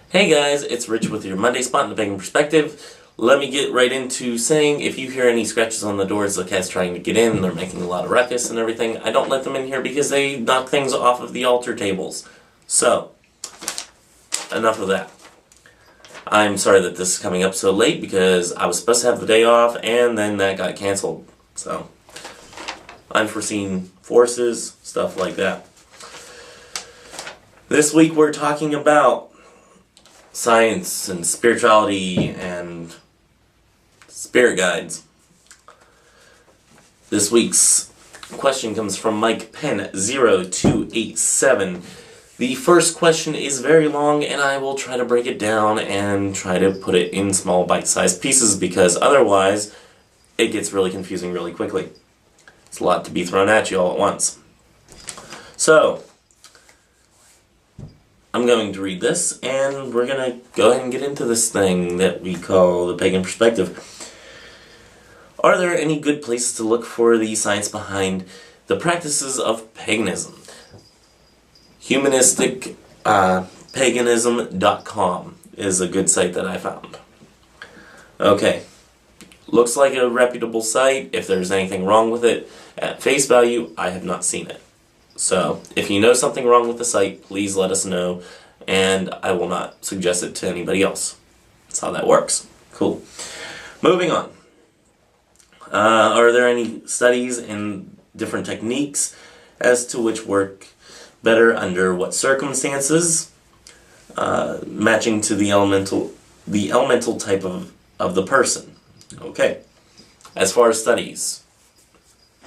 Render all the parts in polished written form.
Hey guys, it's Rich with your Monday Spot in the Pagan Perspective. Let me get right into saying if you hear any scratches on the doors, the cat's trying to get in, they're making a lot of ruckus and everything, I don't let them in here because they knock things off of the altar tables. So, enough of that. I'm sorry that this is coming up so late because I was supposed to have the day off and then that got canceled. So, unforeseen forces, stuff like that. This week we're talking about science and spirituality and spirit guides. This week's question comes from Mike Penn 0287. The first question is very long and I will try to break it down and try to put it in small bite-sized pieces because otherwise it gets really confusing really quickly. It's a lot to be thrown at you all at once. So, I'm going to read this, and we're going to go ahead and get into this thing that we call the pagan perspective. Are there any good places to look for the science behind the practices of paganism? Humanisticpaganism.com is a good site that I found. Okay, looks like a reputable site. If there's anything wrong with it, at face value, I have not seen it. So, if you know something wrong with the site, please let us know, and I will not suggest it to anybody else. That's how that works. Cool. Moving on. Are there any studies in different techniques as to which work better under what circumstances, matching to the elemental type of the person? Okay. As far as studies,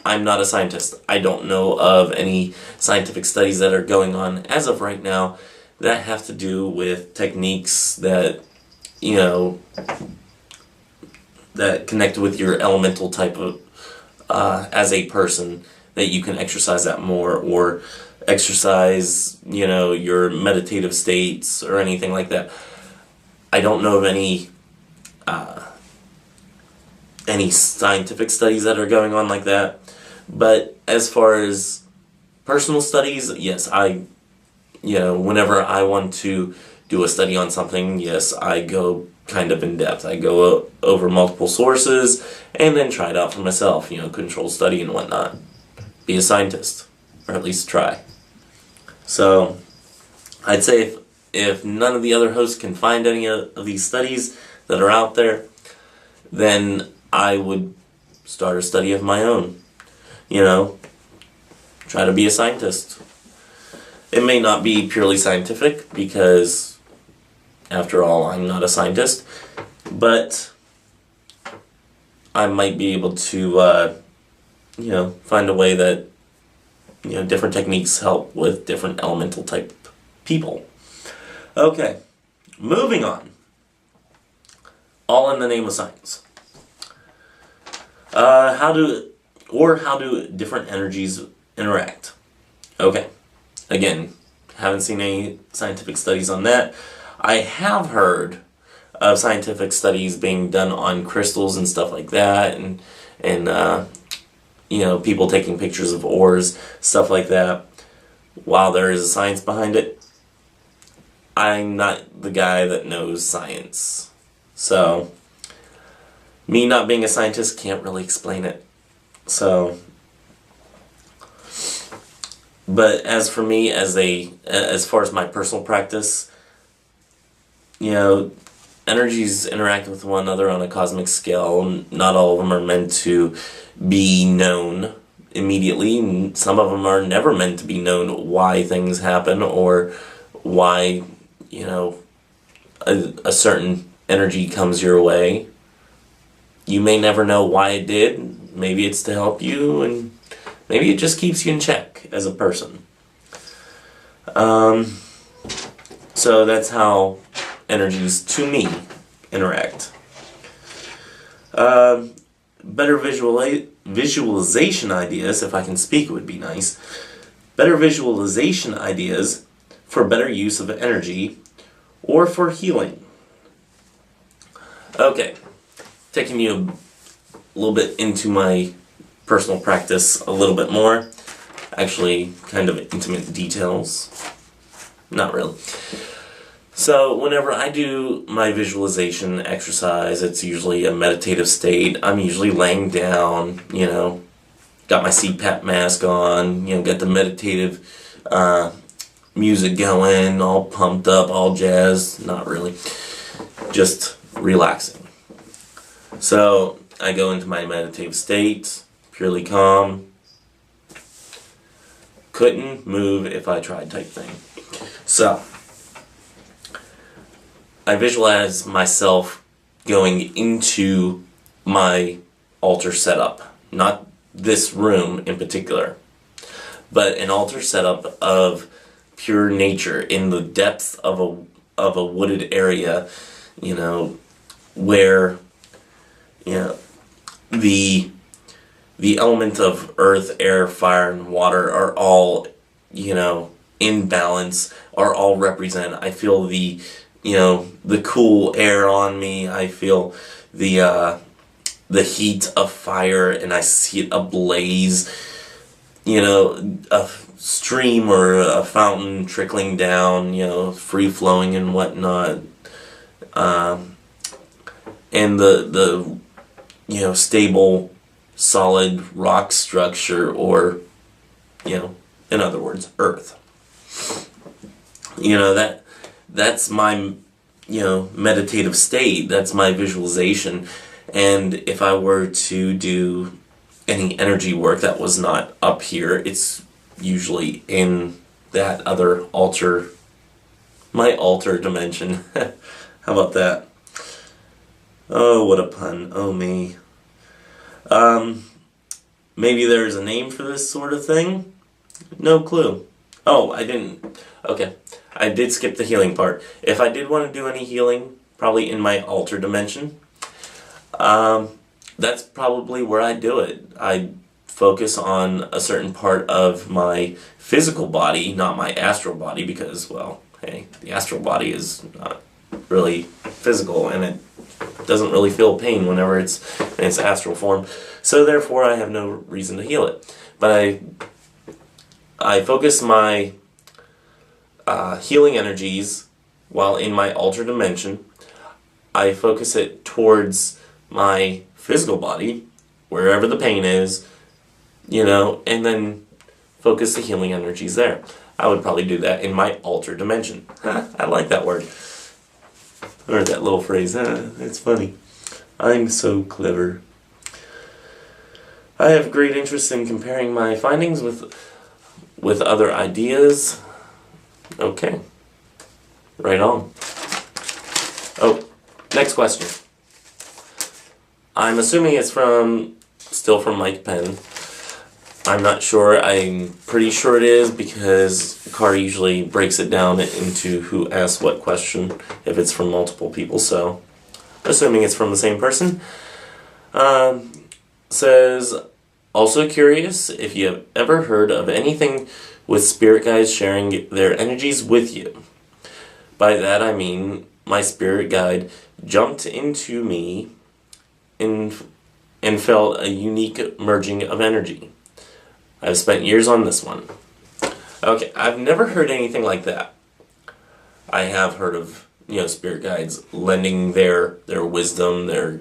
I'm not a scientist. I don't know of any scientific studies that are going on as of right now that have to do with techniques that, that connect with your elemental type of, as a person, that you can exercise that more or exercise, your meditative states or anything like that. I don't know of any scientific studies that are going on like that. But as far as personal studies, yes, whenever I want to do a study on something, yes, I go kind of in depth. I go over multiple sources and then try it out for myself, controlled study and whatnot. Be a scientist, or at least try. So, I'd say if none of the other hosts can find any of these studies that are out there, then I would start a study of my own. Try to be a scientist. It may not be purely scientific because, after all, I'm not a scientist, but I might be able to, find a way that, different techniques help with different elemental type people. Okay, moving on. All in the name of science. How do different energies interact? Okay. Again, haven't seen any scientific studies on that. I have heard of scientific studies being done on crystals and stuff like that, and people taking pictures of ores, stuff like that. While there is a science behind it, I'm not the guy that knows science. So, me not being a scientist can't really explain it. So, but as for me, as far as my personal practice, energies interact with one another on a cosmic scale. Not all of them are meant to be known immediately. Some of them are never meant to be known why things happen or why, a certain energy comes your way. You may never know why it did. Maybe it's to help you, and maybe it just keeps you in check as a person. So that's how energies, to me, interact. Better visualization ideas, if I can speak, would be nice. Better visualization ideas for better use of energy or for healing. Okay, taking you a little bit into my personal practice a little bit more. Actually, kind of intimate details. Not really. So whenever I do my visualization exercise, it's usually a meditative state. I'm usually laying down, got my CPAP mask on, got the meditative music going, all pumped up, all jazzed. Not really, just relaxing. So I go into my meditative state, purely calm. Couldn't move if I tried type thing. So I visualize myself going into my altar setup, not this room in particular, but an altar setup of pure nature in the depths of a wooded area, where the element of earth, air, fire, and water are all in balance, are all represent. I feel the cool air on me. I feel the heat of fire, and I see it ablaze. A stream or a fountain trickling down, free flowing and whatnot. And the stable, solid rock structure, or in other words, earth. That's my meditative state. That's my visualization. And if I were to do any energy work that was not up here, it's usually in that other altar, my altar dimension. How about that? Oh, what a pun. Oh, me. Maybe there's a name for this sort of thing? No clue. Oh, I didn't. Okay. I did skip the healing part. If I did want to do any healing, probably in my altar dimension, that's probably where I do it. I focus on a certain part of my physical body, not my astral body, because, well, hey, the astral body is not really physical, and it doesn't really feel pain whenever it's in its astral form. So therefore, I have no reason to heal it. But I focus my healing energies while in my altar dimension. I focus it towards my physical body, wherever the pain is, and then focus the healing energies there. I would probably do that in my altar dimension. I like that word. Or that little phrase. It's funny. I'm so clever. I have great interest in comparing my findings with other ideas. Okay. Right on. Oh, next question. I'm assuming it's still from Mike Penn. I'm not sure. I'm pretty sure it is, because Carr usually breaks it down into who asked what question if it's from multiple people, so assuming it's from the same person. Says, also curious if you have ever heard of anything with spirit guides sharing their energies with you. By that I mean my spirit guide jumped into me and felt a unique merging of energy. I've spent years on this one. Okay, I've never heard anything like that. I have heard of, spirit guides lending their wisdom, their,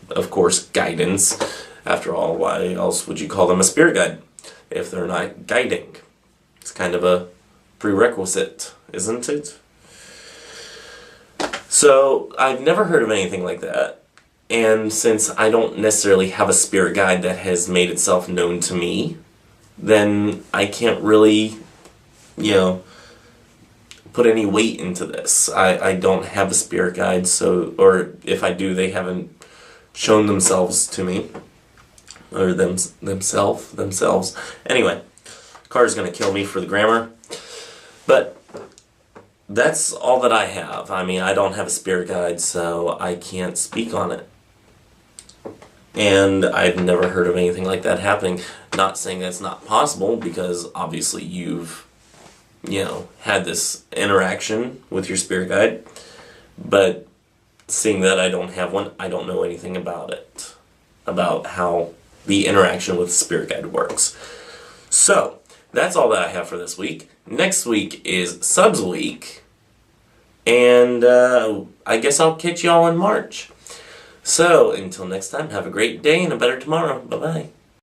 of course, guidance. After all, why else would you call them a spirit guide if they're not guiding? It's kind of a prerequisite, isn't it? So, I've never heard of anything like that. And since I don't necessarily have a spirit guide that has made itself known to me, then I can't really, put any weight into this. I don't have a spirit guide, or if I do, they haven't shown themselves to me. Or themselves. Anyway, Carr's gonna kill me for the grammar. But that's all that I have. I mean, I don't have a spirit guide, so I can't speak on it. And I've never heard of anything like that happening. Not saying that's not possible, because obviously you've, had this interaction with your spirit guide. But seeing that I don't have one, I don't know anything about it. About how the interaction with spirit guide works. So, that's all that I have for this week. Next week is Subs Week. And I guess I'll catch y'all in March. So, until next time, have a great day and a better tomorrow. Bye-bye.